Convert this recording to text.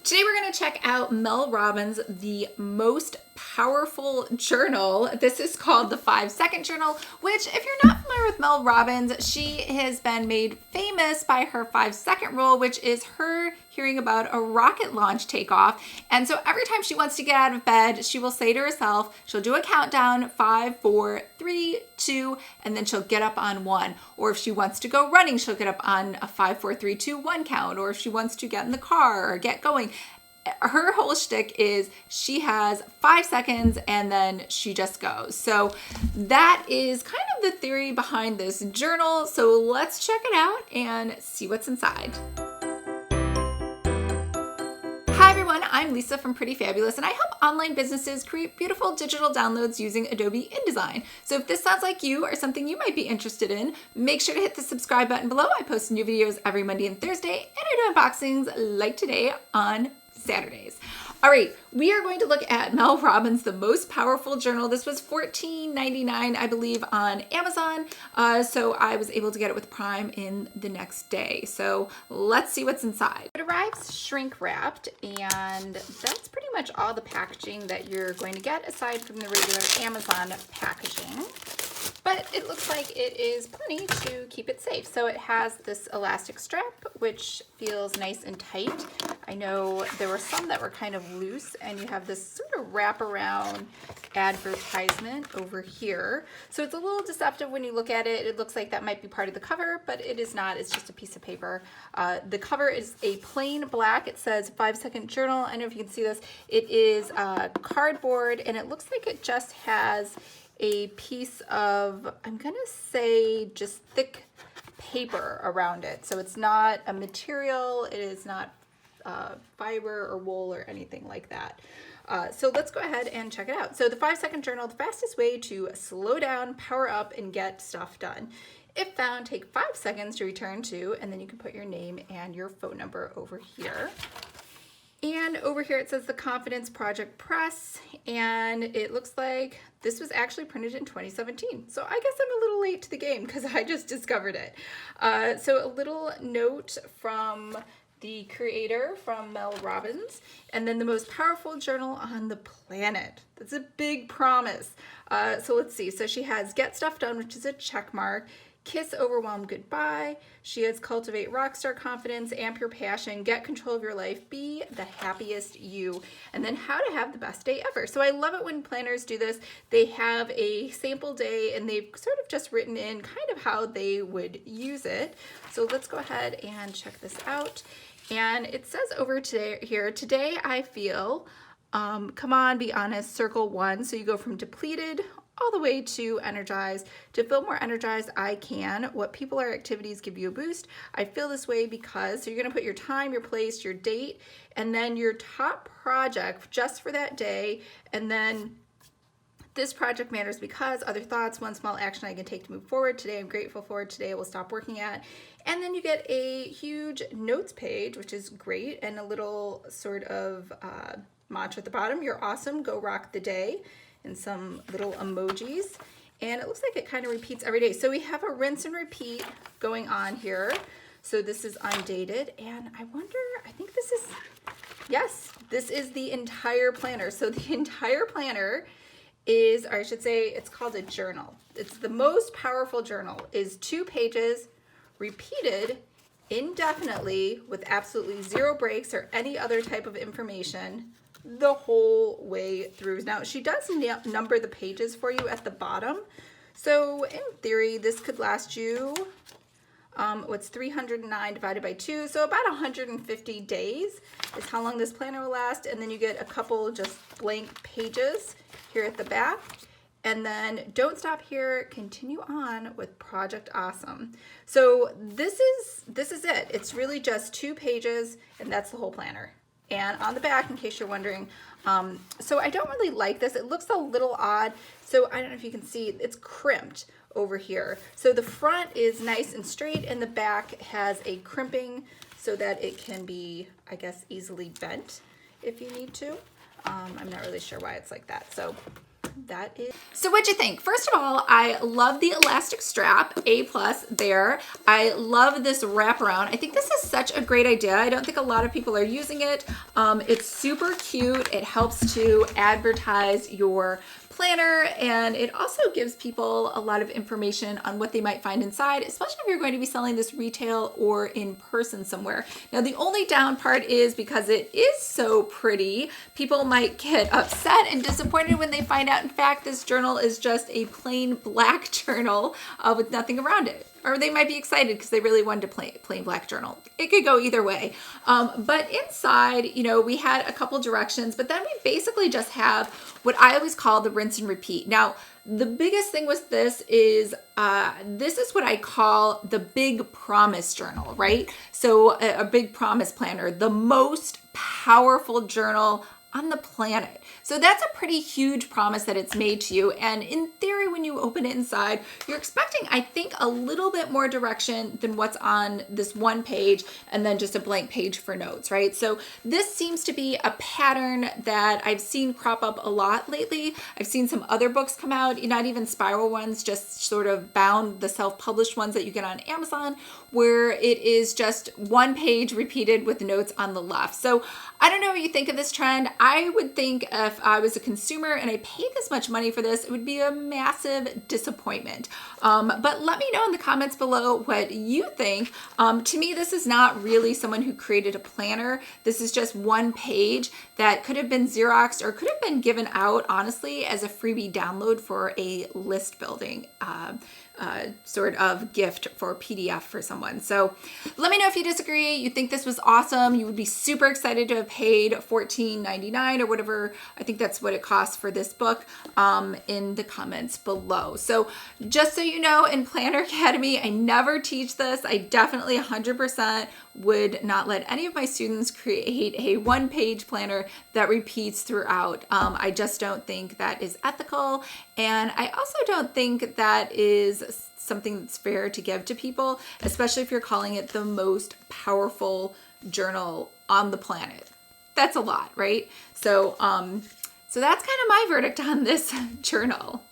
Today we're going to check out Mel Robbins' The Most Powerful Journal. This is called the 5-Second Journal, which if you're not familiar with Mel Robbins, she has been made famous by her 5-second rule, which is her hearing about a rocket launch takeoff. And so every time she wants to get out of bed, she will say to herself, she'll do a countdown, 5, 4, 3, 2, and then she'll get up on 1. Or if she wants to go running, she'll get up on a 5, 4, 3, 2, 1 count. Or if she wants to get in the car or get going. Her whole shtick is she has 5 seconds and then she just goes. So that is kind of the theory behind this journal. So let's check it out and see what's inside. Hi everyone, I'm Lisa from Pretty Fabulous, and I help online businesses create beautiful digital downloads using Adobe InDesign. So if this sounds like you or something you might be interested in, make sure to hit the subscribe button below. I post new videos every Monday and Thursday, and I do unboxings like today on Saturdays. All right, we are going to look at Mel Robbins' The Most Powerful Journal. This was $14.99, I believe, on Amazon. So I was able to get it with Prime in the next day. So let's see what's inside. It arrives shrink wrapped, and that's pretty much all the packaging that you're going to get aside from the regular Amazon packaging. But it looks like it is plenty to keep it safe. So it has this elastic strap, which feels nice and tight. I know there were some that were kind of loose, and you have this sort of wraparound advertisement over here. So it's a little deceptive when you look at it. It looks like that might be part of the cover, but it is not. It's just a piece of paper. The cover is a plain black. It says 5-Second Journal. I don't know if you can see this. It is cardboard, and it looks like it just has a piece of, I'm gonna say, just thick paper around it. So it's not a material, it is not fiber or wool or anything like that. So let's go ahead and check it out. So the 5-Second Journal, the fastest way to slow down, power up, and get stuff done. If found, take 5 seconds to return to, and then you can put your name and your phone number over here. And over here it says the Confidence Project Press, and it looks like this was actually printed in 2017. So I guess I'm a little late to the game because I just discovered it. So a little note from the creator, from Mel Robbins, and then the most powerful journal on the planet. That's a big promise. So let's see. So she has Get Stuff Done, which is a check mark. Kiss Overwhelm Goodbye. She has Cultivate Rockstar Confidence, Amp Your Passion, Get Control of Your Life, Be the Happiest You, and then How to Have the Best Day Ever. So I love it when planners do this. They have a sample day and they've sort of just written in kind of how they would use it. So let's go ahead and check this out. And it says over here, today I feel, come on, be honest, circle 1. So you go from depleted all the way to energized. To feel more energized, I can. What people or activities give you a boost? I feel this way because, so you're gonna put your time, your place, your date, and then your top project just for that day, and then this project matters because, other thoughts, one small action I can take to move forward. Today I'm grateful for, today I will stop working at. And then you get a huge notes page, which is great, and a little sort of mantra at the bottom. You're awesome, go rock the day, and some little emojis. And it looks like it kind of repeats every day. So we have a rinse and repeat going on here. So this is undated, and I wonder, I think this is, yes, this is the entire planner. So the entire planner is, or I should say, it's called a journal. It's the most powerful journal, is 2 pages repeated indefinitely with absolutely 0 breaks or any other type of information the whole way through. Now she does number the pages for you at the bottom. So in theory, this could last you, what's 309 divided by 2? So about 150 days is how long this planner will last. And then you get a couple just blank pages here at the back. And then don't stop here, continue on with Project Awesome. So this is it. It's really just 2 pages, and that's the whole planner. And on the back, in case you're wondering, so I don't really like this. It looks a little odd. So I don't know if you can see, it's crimped over here. So the front is nice and straight, and the back has a crimping so that it can be, I guess, easily bent if you need to. I'm not really sure why it's like that. So that is. So what'd you think? First of all, I love the elastic strap, A+ there. I love this wraparound. I think this is such a great idea. I don't think a lot of people are using it. It's super cute. It helps to advertise your planner, and it also gives people a lot of information on what they might find inside, especially if you're going to be selling this retail or in person somewhere. Now, the only down part is because it is so pretty, people might get upset and disappointed when they find out, in fact, this journal is just a plain black journal with nothing around it. Or they might be excited because they really wanted a plain black journal. It could go either way. But inside, you know, we had a couple directions, but then we basically just have what I always call the rinse and repeat. Now, the biggest thing with this is what I call the big promise journal, right? So a big promise planner, the most powerful journal on the planet. So that's a pretty huge promise that it's made to you. And in theory, when you open it inside, you're expecting, I think, a little bit more direction than what's on this one page and then just a blank page for notes, right? So this seems to be a pattern that I've seen crop up a lot lately. I've seen some other books come out, not even spiral ones, just sort of bound, the self-published ones that you get on Amazon, where it is just one page repeated with notes on the left. So I don't know what you think of this trend. I would think if I was a consumer and I paid this much money for this, it would be a massive disappointment. But let me know in the comments below what you think. To me, this is not really someone who created a planner. This is just one page that could have been Xeroxed or could have been given out, honestly, as a freebie download for a list building sort of gift for PDF for someone. So let me know if you disagree. You think this was awesome. You would be super excited to have paid $14.99 or whatever. I think that's what it costs for this book in the comments below. So just so you know, in Planner Academy, I never teach this. I definitely 100% would not let any of my students create a one-page planner that repeats throughout. I just don't think that is ethical. And I also don't think that is something that's fair to give to people, especially if you're calling it the most powerful journal on the planet. That's a lot, right? So, so that's kind of my verdict on this journal.